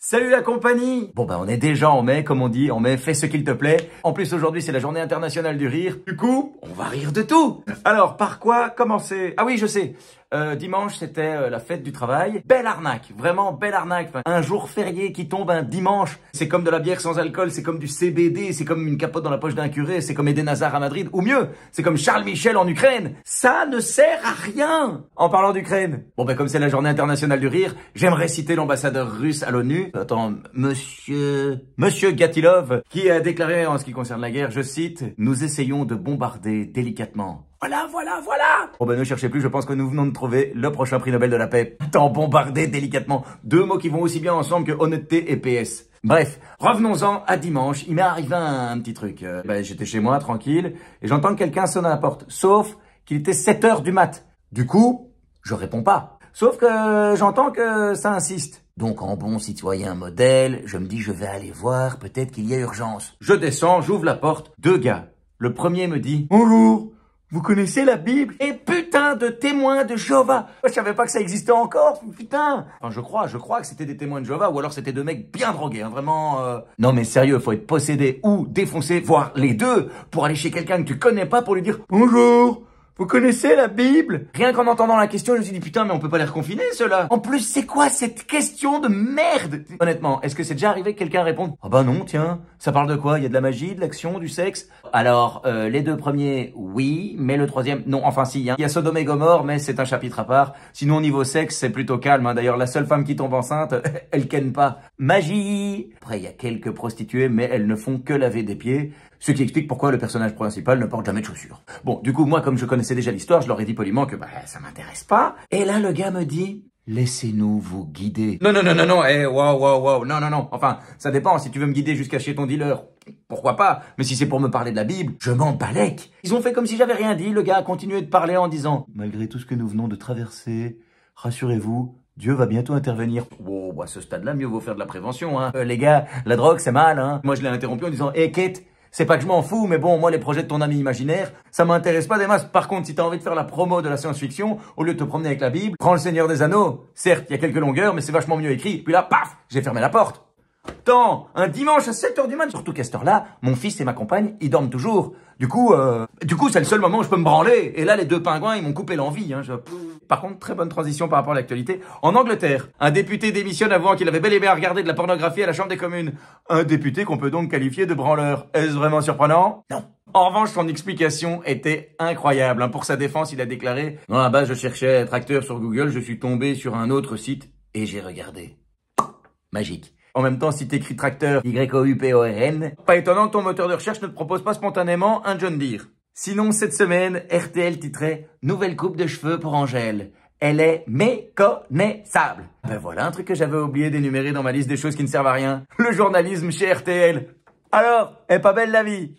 Salut la compagnie! Bon on est déjà en mai, comme on dit, en mai, fais ce qu'il te plaît. En plus aujourd'hui c'est la journée internationale du rire. Du coup, on va rire de tout! Alors, par quoi commencer? Ah oui, je sais. Dimanche c'était la fête du travail. Belle arnaque, vraiment belle arnaque. Enfin, un jour férié qui tombe un dimanche. C'est comme de la bière sans alcool, c'est comme du CBD, c'est comme une capote dans la poche d'un curé, c'est comme Eden Hazard à Madrid, ou mieux, c'est comme Charles Michel en Ukraine. Ça ne sert à rien! En parlant d'Ukraine. Bon comme c'est la journée internationale du rire, j'aimerais citer l'ambassadeur russe à l'ONU. Attends, Monsieur Gatilov, qui a déclaré en ce qui concerne la guerre, je cite, « Nous essayons de bombarder délicatement. » Voilà. Bon ne cherchez plus, je pense que nous venons de trouver le prochain prix Nobel de la paix. Attends, bombarder délicatement. Deux mots qui vont aussi bien ensemble que honnêteté et PS. Bref, revenons-en à dimanche. Il m'est arrivé un petit truc. J'étais chez moi, tranquille, et j'entends que quelqu'un sonne à la porte. Sauf qu'il était 7 heures du mat. Du coup, je réponds pas. Sauf que j'entends que ça insiste. Donc en bon citoyen modèle, je me dis je vais aller voir, peut-être qu'il y a urgence. Je descends, j'ouvre la porte, deux gars. Le premier me dit « Bonjour, vous connaissez la Bible ?» Et putain de témoins de Jéhovah. Je savais pas que ça existait encore, putain. Enfin je crois que c'était des témoins de Jéhovah ou alors c'était deux mecs bien drogués, hein, vraiment. Non mais sérieux, faut être possédé ou défoncé, voire les deux, pour aller chez quelqu'un que tu connais pas pour lui dire « Bonjour, vous connaissez la Bible ?» Rien qu'en entendant la question, je me suis dit, putain, mais on peut pas les reconfiner, ceux-là. En plus, c'est quoi cette question de merde? Honnêtement, est-ce que c'est déjà arrivé que quelqu'un réponde, ah bah non, tiens, ça parle de quoi? Il y a de la magie, de l'action, du sexe? Alors, les deux premiers, oui, mais le troisième, non, enfin si, hein. Il y a Sodome et Gomorrhe, mais c'est un chapitre à part. Sinon, au niveau sexe, c'est plutôt calme, hein. D'ailleurs, la seule femme qui tombe enceinte, elle ken pas. Magie! Après, il y a quelques prostituées, mais elles ne font que laver des pieds. Ce qui explique pourquoi le personnage principal ne porte jamais de chaussures. Bon, du coup, moi, comme je connaissais déjà l'histoire, je leur ai dit poliment que ça m'intéresse pas. Et là, le gars me dit, laissez-nous vous guider. Non, wow, non. Enfin, ça dépend, si tu veux me guider jusqu'à chez ton dealer, pourquoi pas. Mais si c'est pour me parler de la Bible, je m'en balèque. Ils ont fait comme si j'avais rien dit. Le gars a continué de parler en disant, malgré tout ce que nous venons de traverser, rassurez-vous, Dieu va bientôt intervenir. Bon, à ce stade-là, mieux vaut faire de la prévention, hein. Les gars, la drogue, c'est mal, hein. Moi, je l'ai interrompu en disant, Kate, c'est pas que je m'en fous, mais bon, moi, les projets de ton ami imaginaire, ça m'intéresse pas des masses. Par contre, si t'as envie de faire la promo de la science-fiction, au lieu de te promener avec la Bible, prends le Seigneur des Anneaux. Certes, il y a quelques longueurs, mais c'est vachement mieux écrit. Puis là, paf, j'ai fermé la porte. Tant, un dimanche à 7 heures du mat, surtout qu'à cette heure-là, mon fils et ma compagne, ils dorment toujours. Du coup, c'est le seul moment où je peux me branler. Et là, les deux pingouins, ils m'ont coupé l'envie, hein. Par contre, très bonne transition par rapport à l'actualité. En Angleterre, un député démissionne avouant qu'il avait bel et bien regardé de la pornographie à la Chambre des communes. Un député qu'on peut donc qualifier de branleur. Est-ce vraiment surprenant? Non. En revanche, son explication était incroyable, hein. Pour sa défense, il a déclaré « Non, à la base, je cherchais tracteur sur Google, je suis tombé sur un autre site et j'ai regardé. » Magique. En même temps, si t'écris tracteur YOUPORN, pas étonnant que ton moteur de recherche ne te propose pas spontanément un John Deere. Sinon, cette semaine, RTL titrait « Nouvelle coupe de cheveux pour Angèle. Elle est méconnaissable. » Voilà un truc que j'avais oublié d'énumérer dans ma liste des choses qui ne servent à rien. Le journalisme chez RTL. Alors, est pas belle la vie?